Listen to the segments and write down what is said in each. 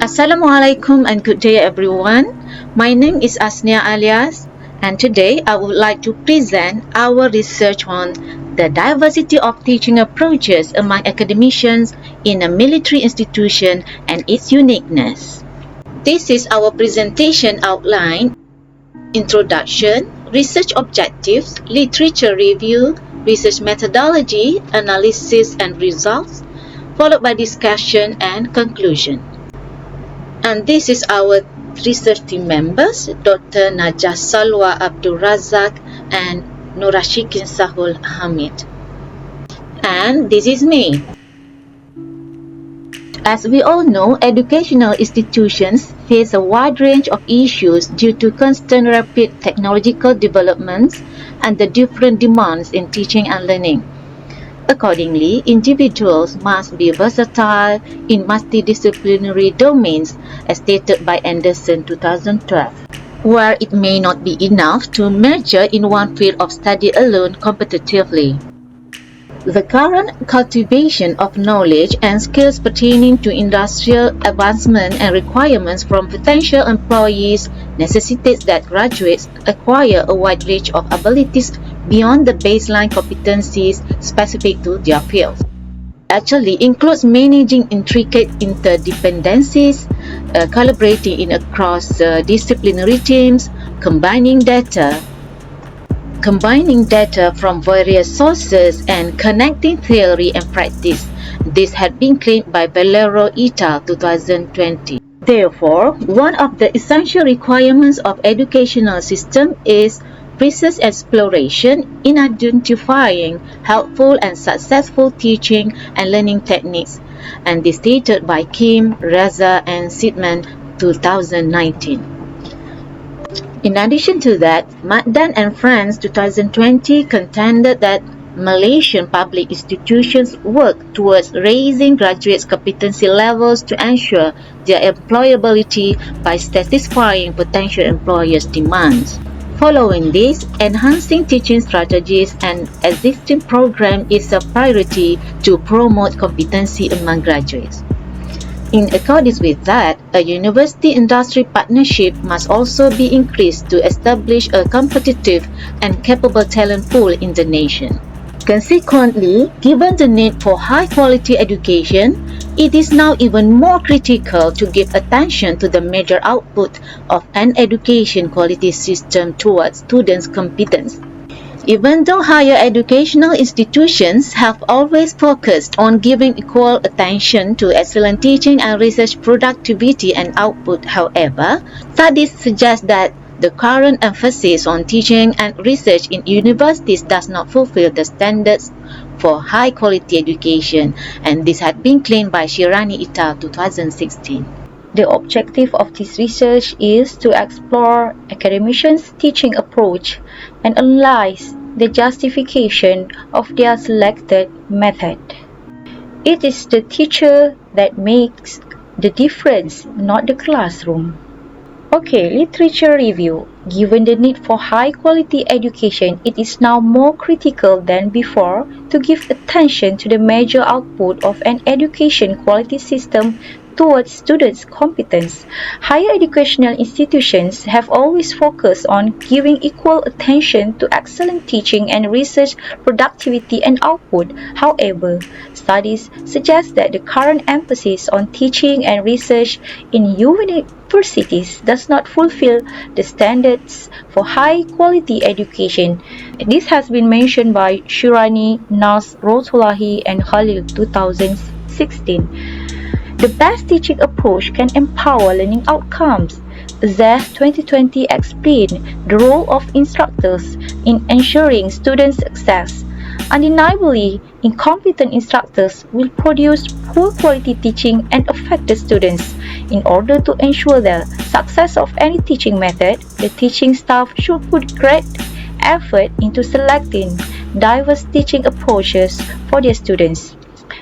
Assalamualaikum and good day everyone. My name is Asnia Alias and today I would like to present our research on the diversity of teaching approaches among academicians in a military institution and its uniqueness. This is our presentation outline: introduction, research objectives, literature review, research methodology, analysis and results, followed by discussion and conclusion. And this is our research team members, Dr. Najah Salwa Abdul Razak and Nurashikin Sahul Hamid. And this is me. As we all know, educational institutions face a wide range of issues due to constant rapid technological developments and the different demands in teaching and learning. Accordingly, individuals must be versatile in multidisciplinary domains, as stated by Anderson 2012, where it may not be enough to major in one field of study alone competitively. The current cultivation of knowledge and skills pertaining to industrial advancement and requirements from potential employees necessitates that graduates acquire a wide range of abilities beyond the baseline competencies specific to their field. Actually includes managing intricate interdependencies, collaborating in cross-disciplinary teams, combining data from various sources, and connecting theory and practice. This had been claimed by Valero et al. 2020. Therefore, one of the essential requirements of educational system is research exploration in identifying helpful and successful teaching and learning techniques, and this stated by Kim, Reza, and Sidman 2019. In addition to that, Magdan and Friends 2020 contended that Malaysian public institutions work towards raising graduates' competency levels to ensure their employability by satisfying potential employers' demands. Following this, enhancing teaching strategies and existing programs is a priority to promote competency among graduates. In accordance with that, a university-industry partnership must also be increased to establish a competitive and capable talent pool in the nation. Consequently, given the need for high-quality education, it is now even more critical to give attention to the major output of an education quality system towards students' competence. Even though higher educational institutions have always focused on giving equal attention to excellent teaching and research productivity and output, however, studies suggest that the current emphasis on teaching and research in universities does not fulfill the standards for high-quality education, and this had been claimed by Shirani et al. 2016. The objective of this research is to explore academicians' teaching approach and analyze the justification of their selected method. It is the teacher that makes the difference, not the classroom. Okay, literature review. Given the need for high-quality education, it is now more critical than before to give attention to the major output of an education quality system towards students' competence. Higher educational institutions have always focused on giving equal attention to excellent teaching and research productivity and output. However, studies suggest that the current emphasis on teaching and research in universities does not fulfill the standards for high-quality education. This has been mentioned by Shirani, Nas, Rotulahi, and Khalil 2016. The best teaching approach can empower learning outcomes. Zeh 2020 explained the role of instructors in ensuring student success. Undeniably, incompetent instructors will produce poor quality teaching and affect the students. In order to ensure the success of any teaching method, the teaching staff should put great effort into selecting diverse teaching approaches for their students.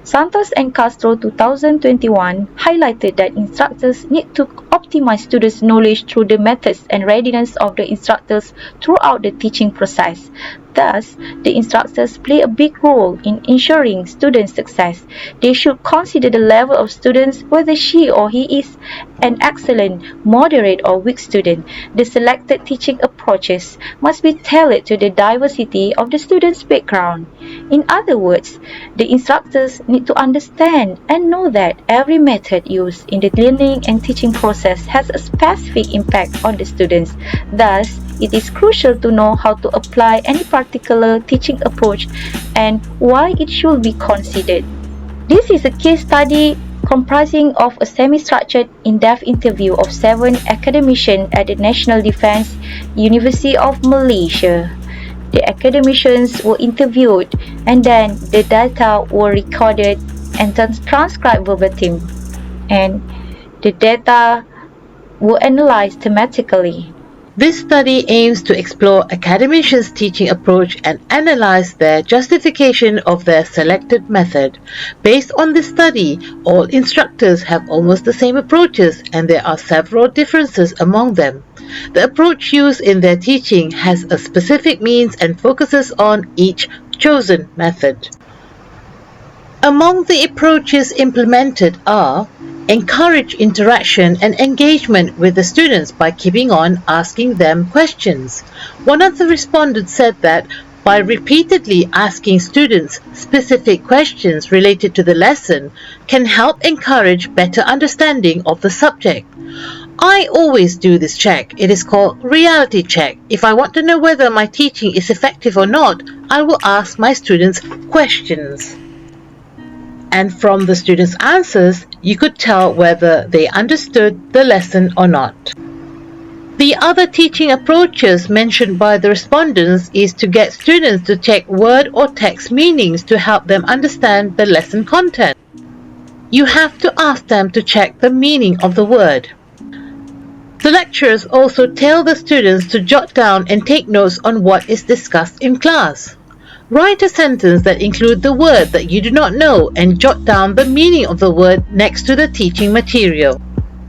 Santos and Castro 2021 highlighted that instructors need to optimize students' knowledge through the methods and readiness of the instructors throughout the teaching process. Thus, the instructors play a big role in ensuring student success. They should consider the level of students, whether she or he is an excellent, moderate, or weak student. The selected teaching approaches must be tailored to the diversity of the student's background. In other words, the instructors need to understand and know that every method used in the learning and teaching process has a specific impact on the students. Thus, it is crucial to know how to apply any particular teaching approach and why it should be considered. This is a case study comprising of a semi-structured, in-depth interview of 7 academicians at the National Defence University of Malaysia. The academicians were interviewed and then the data were recorded and transcribed verbatim, and the data were analyzed thematically. This study aims to explore academicians' teaching approach and analyze their justification of their selected method. Based on this study, all instructors have almost the same approaches and there are several differences among them. The approach used in their teaching has a specific means and focuses on each chosen method. Among the approaches implemented are: encourage interaction and engagement with the students by keeping on asking them questions. One of the respondents said that by repeatedly asking students specific questions related to the lesson can help encourage better understanding of the subject. I always do this check. It is called reality check. If I want to know whether my teaching is effective or not, I will ask my students questions. And from the students' answers, you could tell whether they understood the lesson or not. The other teaching approaches mentioned by the respondents is to get students to check word or text meanings to help them understand the lesson content. You have to ask them to check the meaning of the word. The lecturers also tell the students to jot down and take notes on what is discussed in class. Write a sentence that includes the word that you do not know and jot down the meaning of the word next to the teaching material.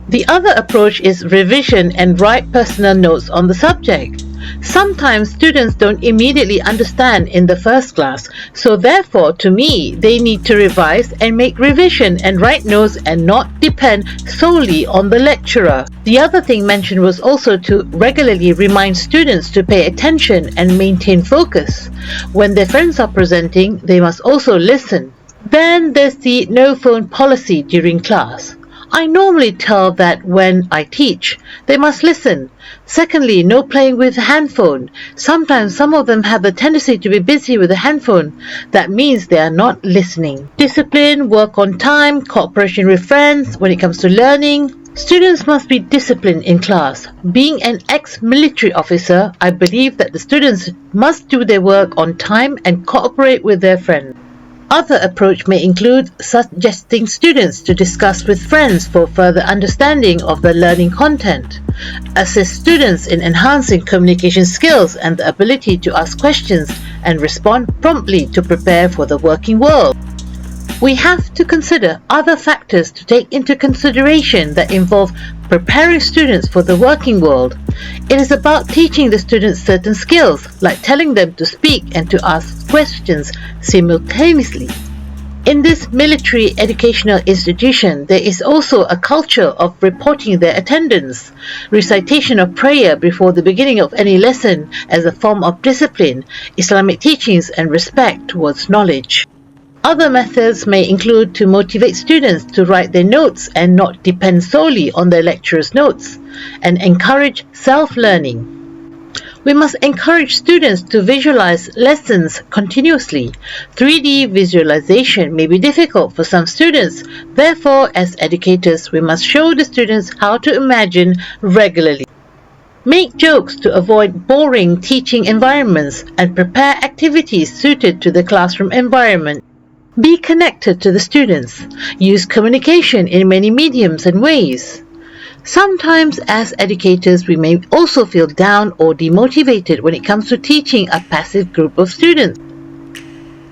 The other approach is revision and write personal notes on the subject. Sometimes students don't immediately understand in the first class, so therefore to me they need to revise and make revision and write notes and not depend solely on the lecturer. The other thing mentioned was also to regularly remind students to pay attention and maintain focus. When their friends are presenting, they must also listen. Then there's the no phone policy during class. I normally tell that when I teach, they must listen. Secondly, no playing with a handphone. Sometimes some of them have the tendency to be busy with a handphone. That means they are not listening. Discipline, work on time, cooperation with friends when it comes to learning. Students must be disciplined in class. Being an ex-military officer, I believe that the students must do their work on time and cooperate with their friends. Other approach may include suggesting students to discuss with friends for further understanding of the learning content, assist students in enhancing communication skills and the ability to ask questions and respond promptly to prepare for the working world. We have to consider other factors to take into consideration that involve preparing students for the working world. It is about teaching the students certain skills, like telling them to speak and to ask questions simultaneously. In this military educational institution, there is also a culture of reporting their attendance, recitation of prayer before the beginning of any lesson as a form of discipline, Islamic teachings and respect towards knowledge. Other methods may include to motivate students to write their notes and not depend solely on their lecturer's notes, and encourage self-learning. We must encourage students to visualize lessons continuously. 3D visualization may be difficult for some students. Therefore, as educators, we must show the students how to imagine regularly. Make jokes to avoid boring teaching environments and prepare activities suited to the classroom environment. Be connected to the students. Use communication in many mediums and ways. Sometimes as educators we may also feel down or demotivated when it comes to teaching a passive group of students.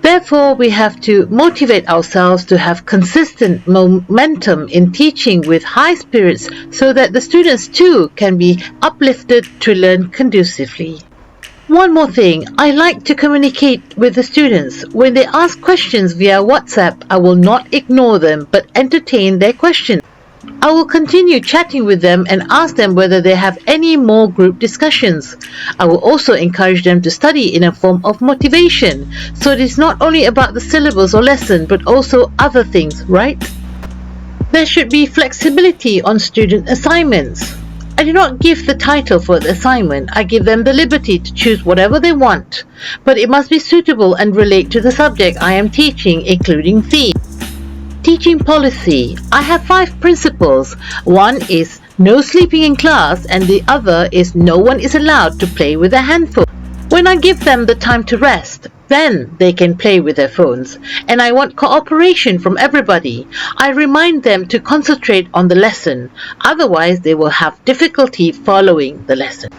Therefore, we have to motivate ourselves to have consistent momentum in teaching with high spirits so that the students too can be uplifted to learn conducively. One more thing, I like to communicate with the students. When they ask questions via WhatsApp, I will not ignore them but entertain their questions. I will continue chatting with them and ask them whether they have any more group discussions. I will also encourage them to study in a form of motivation, so it is not only about the syllabus or lesson but also other things, right? There should be flexibility on student assignments. I do not give the title for the assignment. I give them the liberty to choose whatever they want, but it must be suitable and relate to the subject I am teaching, including theme. Teaching policy. I have 5 principles. One is no sleeping in class and the other is no one is allowed to play with a handphone. When I give them the time to rest, then they can play with their phones. And I want cooperation from everybody. I remind them to concentrate on the lesson. Otherwise, they will have difficulty following the lesson.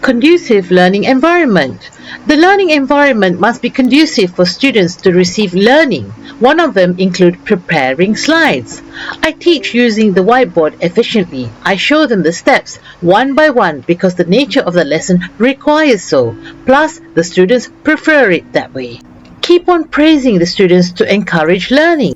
Conducive learning environment. The learning environment must be conducive for students to receive learning. One of them includes preparing slides. I teach using the whiteboard efficiently. I show them the steps one by one because the nature of the lesson requires so. Plus, the students prefer it that way. Keep on praising the students to encourage learning.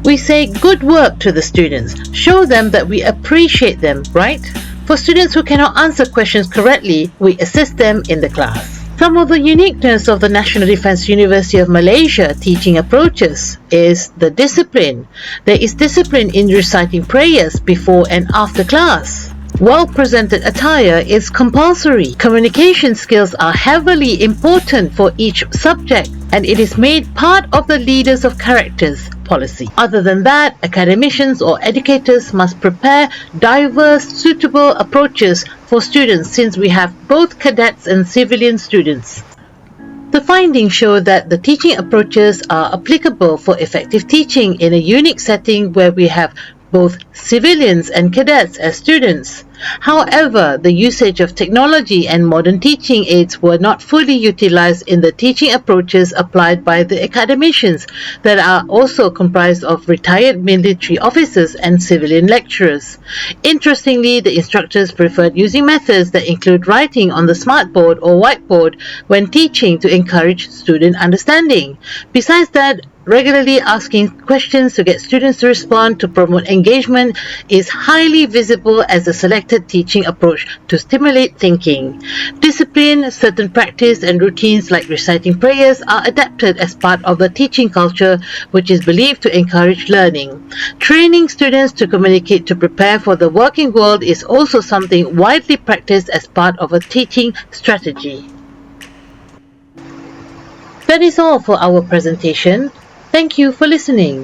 We say good work to the students. Show them that we appreciate them, right? For students who cannot answer questions correctly, we assist them in the class. Some of the uniqueness of the National Defence University of Malaysia teaching approaches is the discipline. There is discipline in reciting prayers before and after class. Well-presented attire is compulsory. Communication skills are heavily important for each subject, and it is made part of the leaders of characters policy. Other than that, academicians or educators must prepare diverse, suitable approaches for students since we have both cadets and civilian students. The findings show that the teaching approaches are applicable for effective teaching in a unique setting where we have both civilians and cadets as students. However, the usage of technology and modern teaching aids were not fully utilized in the teaching approaches applied by the academicians that are also comprised of retired military officers and civilian lecturers. Interestingly, the instructors preferred using methods that include writing on the smartboard or whiteboard when teaching to encourage student understanding. Besides that, regularly asking questions to get students to respond to promote engagement is highly visible as a selected teaching approach to stimulate thinking. Discipline, certain practice and routines like reciting prayers are adapted as part of the teaching culture which is believed to encourage learning. Training students to communicate to prepare for the working world is also something widely practiced as part of a teaching strategy. That is all for our presentation. Thank you for listening.